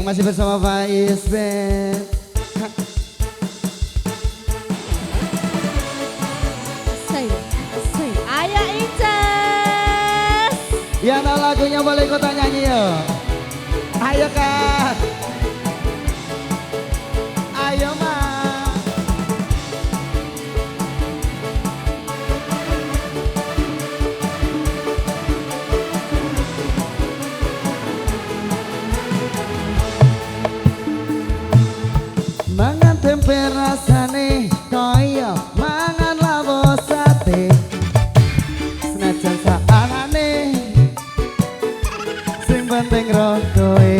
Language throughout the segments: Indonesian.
masih bersama Faiz Band. Ayo Inces. Yang tahu lagunya boleh ikutan nyanyi yuk. Ayo Kak. Ayo Ma. Mangan tempe rasane kaya mangan lawo sate. Senajan saanane sing penting roh kowe.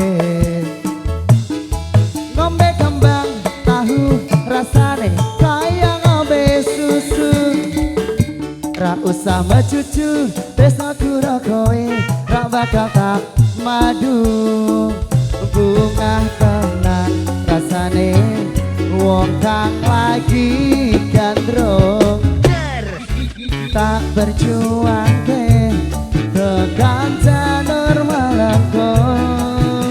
Ngombe kembang tahu rasane kaya ngombe susu. Ra usah mecucu tresno karo kowe, ra bakal tak madu. Bunga tenang rasane wong kang lagi gandrung. Tak berjuang ke tekan janur melengkung.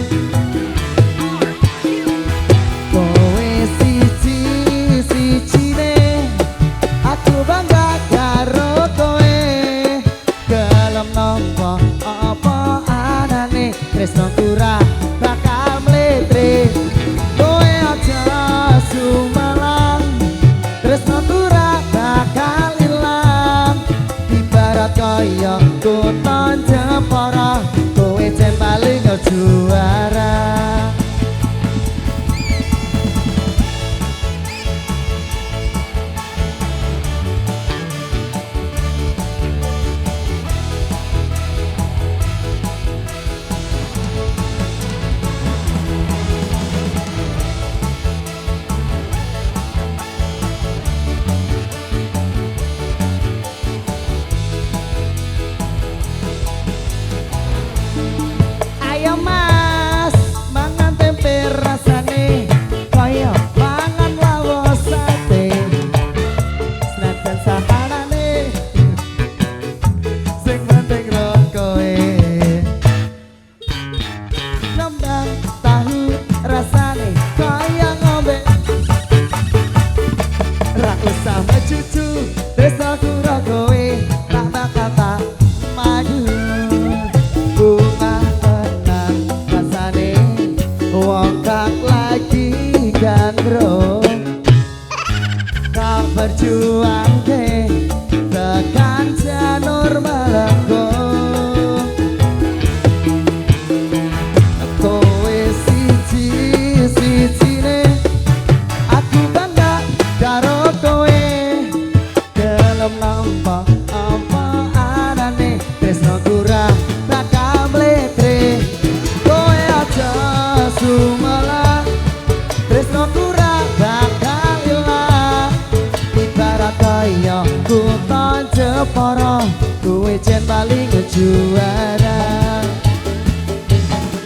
Kowe siji-sijine aku bangga karo kowe. Gelem nopo apa anane tresno kurang bakal mletre. Kowe aja sumelang tresno turah bakal ilang. Ibarat kaya kuton Jepara, kowe jen paling juara. Ayo Mas, mangan tempe rasane kaya mangan lawo sate. Senajan sahanane sing penting roh kowe. Kembang tahu rasane kaya ngombe. Ra usah mecucu tresno karo kowe, tak bakal tak madu. Bunga tenang rasane wong kang lagi gandrung. Tak berjuang ke tekan janur melengkung. Kowe siji-sijine aku bangga karo kowe. Gelem nampa apa anane tresno kurang bakal mletre. Kowe aja sumelang tresno kurang bakal ilang. Ibarat kaya kuton Jepara, kowe jen paling juara.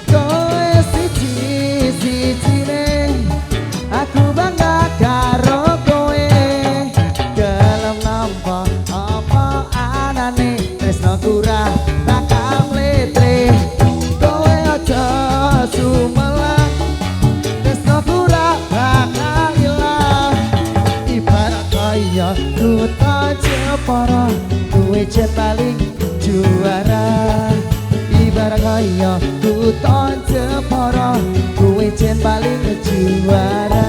Kowe siji-sijine aku bangga karo kowe. Gelem nampa apa anane tresno kurang bakal mletre. Kowe aja sumelang tresno kurang bakal ilang. Ibarat kaya kuton Jepara, kowe jen paling juara. Ibarat kaya kuton Jepara, kowe jen paling juara.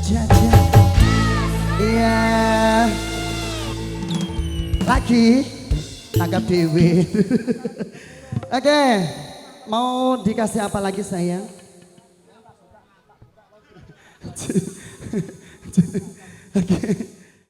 Jaja, iya. Lagi tangkap dewi. Oke, mau dikasih apa lagi sayang? Oke.